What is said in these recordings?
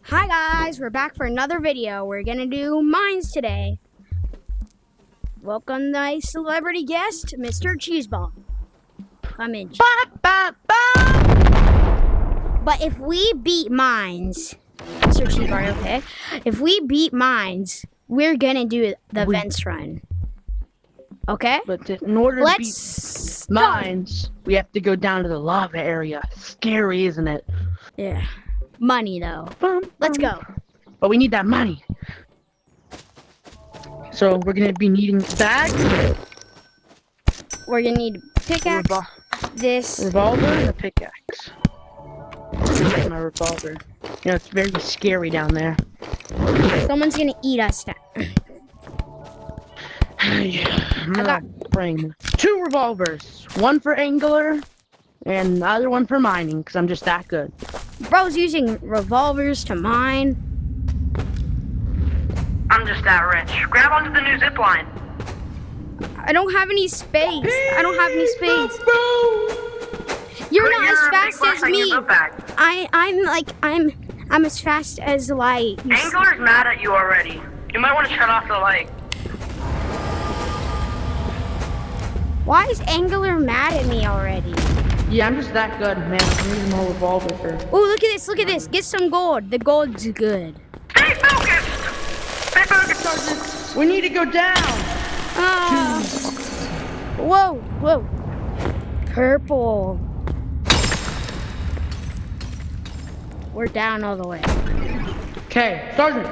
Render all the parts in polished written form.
Hi guys, we're back for another video. We're gonna do mines today. Welcome my celebrity guest, Mr. Cheeseball. Come in. But if we beat mines, Mr. Cheeseball, okay? If we beat mines, we're gonna do the vents run. Okay? But in order to beat mines, we have to go down to the lava area. Scary, isn't it? Yeah. Money though. Let's go. But we need that money. So we're gonna be needing bags. We're gonna need a pickaxe. This revolver and a pickaxe. My revolver. You know, it's very scary down there. Someone's gonna eat us now. I'm not praying. 2 revolvers. One for angler and the other one for mining, because I'm just that good. Bro's using revolvers to mine. I'm just that rich. Grab onto the new zip line. I don't have any space. I don't have any space. You're not as fast as me. I'm as fast as light. Angler's mad at you already. You might want to shut off the light. Why is Angler mad at me already? Yeah, I'm just that good, man. I'm using my revolver for. Oh, look at this! Look at this! Get some gold. The gold's good. Stay focused. Stay focused, Sergeant. We need to go down. Whoa, whoa. Purple. We're down all the way. Okay, Sergeant.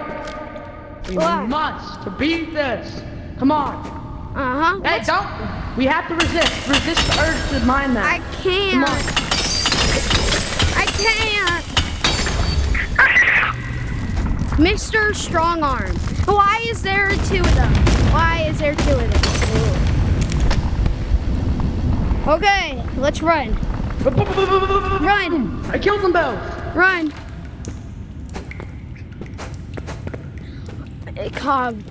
We must beat this. Come on. Hey, don't. We have to resist. Resist the urge to mine that. I can't. Come on. I can't. Mr. Strongarm. Why is there 2 of them? Why is there 2 of them? Okay, let's run. Run. I killed them both. Run. Cog.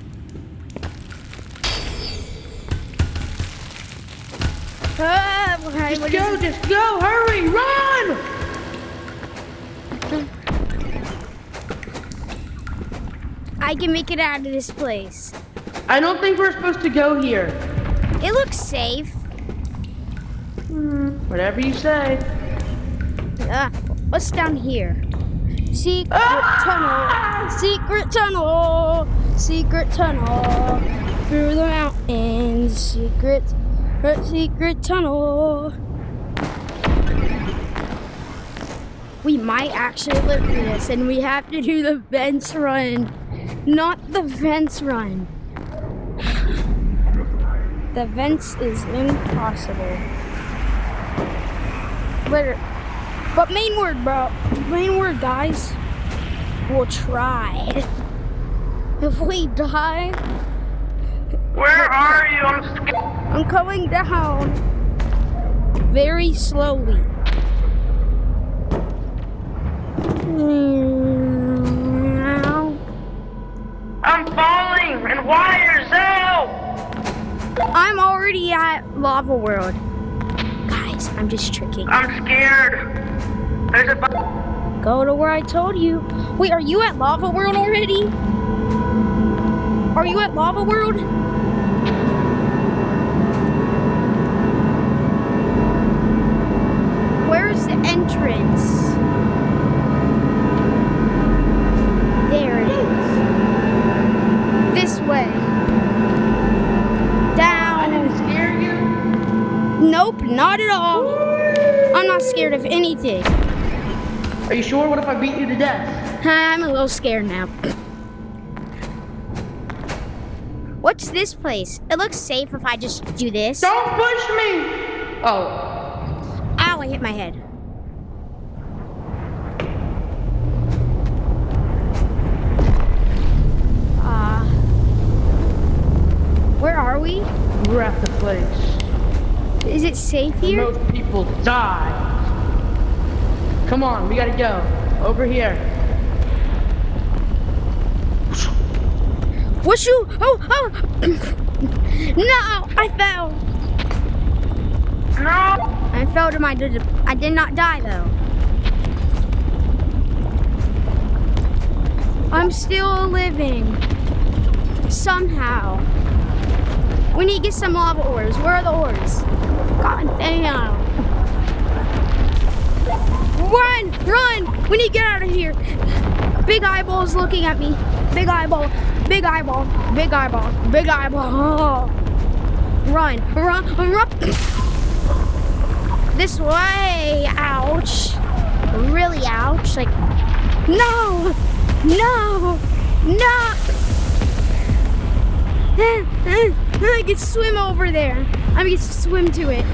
Just go, hurry, run! I can make it out of this place. I don't think we're supposed to go here. It looks safe. Whatever you say. What's down here? Secret tunnel. Secret tunnel. Secret tunnel. Through the mountains. Secret tunnel. We might actually live through this, and we have to do the vents run, not the vents run. The vents is impossible. But main word, bro. Main word, guys. We'll try. If we die. Where are you? I'm coming down very slowly. I'm falling and wires out. I'm already at Lava World. Guys, I'm just tricking. I'm scared. There's a Go to where I told you. Wait, are you at Lava World already? Are you at Lava World? Where's the entrance? There it is. This way. Down. I didn't scare you? Nope, not at all. I'm not scared of anything. Are you sure? What if I beat you to death? I'm a little scared now. What's this place? It looks safe if I just do this. Don't push me! Oh. Ow, I hit my head. Where are we? We're at the place. Is it safe here? Most people die. Come on, we gotta go. Over here. What's you? Oh! No! I fell! No! I fell to my... I did not die, though. I'm still living. Somehow. We need to get some lava ores. Where are the ores? God damn. Run! Run! We need to get out of here. Big eyeball's looking at me. Big eyeball. Big eyeball. Big eyeball. Big eyeball. Run. Run. Run. This way. Ouch. Really ouch. Like, no. No. No. I can swim over there. I can swim to it.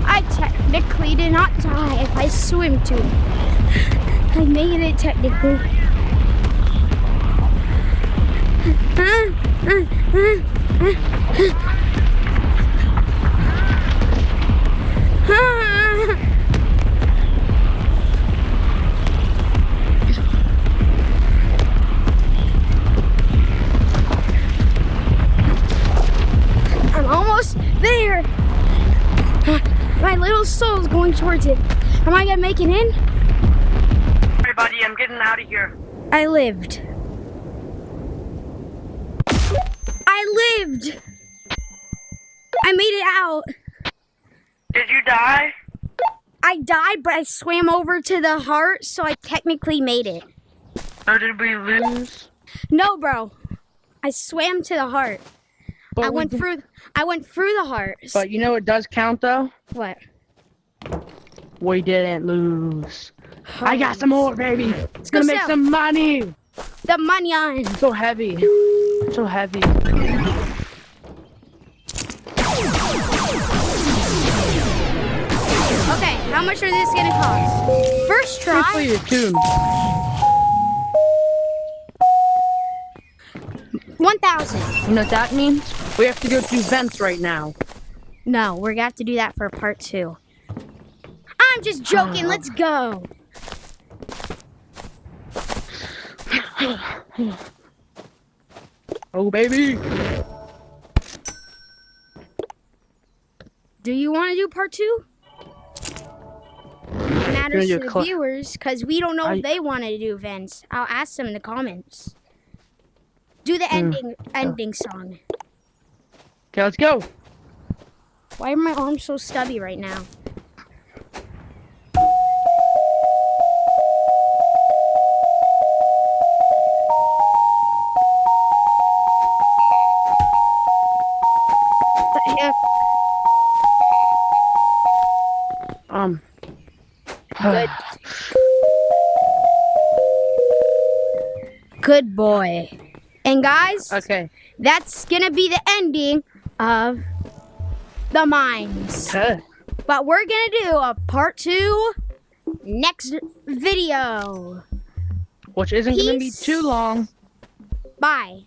I technically did not die if I swim to it. I made it technically. I'm almost there. My little soul's going towards it. Am I gonna make it in? Everybody, I'm getting out of here. I lived. I lived. I made it out. Did you die? I died, but I swam over to the heart, so I technically made it. Or did we lose? No, bro. I swam to the heart. But I went through the heart. But you know what does count though? What? We didn't lose. I got some more, baby. It's go gonna make sell. some money. The money on. So heavy. So heavy. Okay, how much are this gonna cost? First try. Hopefully you're tuned. 1,000. You know what that means? We have to go through vents right now. No, we're gonna have to do that for part 2. I'm just joking. Let's go. Oh, baby. Do you want to do part 2? It matters do to a the viewers because we don't know if they want to do vents. I'll ask them in the comments. Do the ending song. Okay, let's go. Why are my arms so stubby right now? What the heck? Good. Good boy. And guys, Okay. that's gonna be the ending of the mines. But we're gonna do a part 2 next video. Which isn't gonna be Peace. too long. Bye.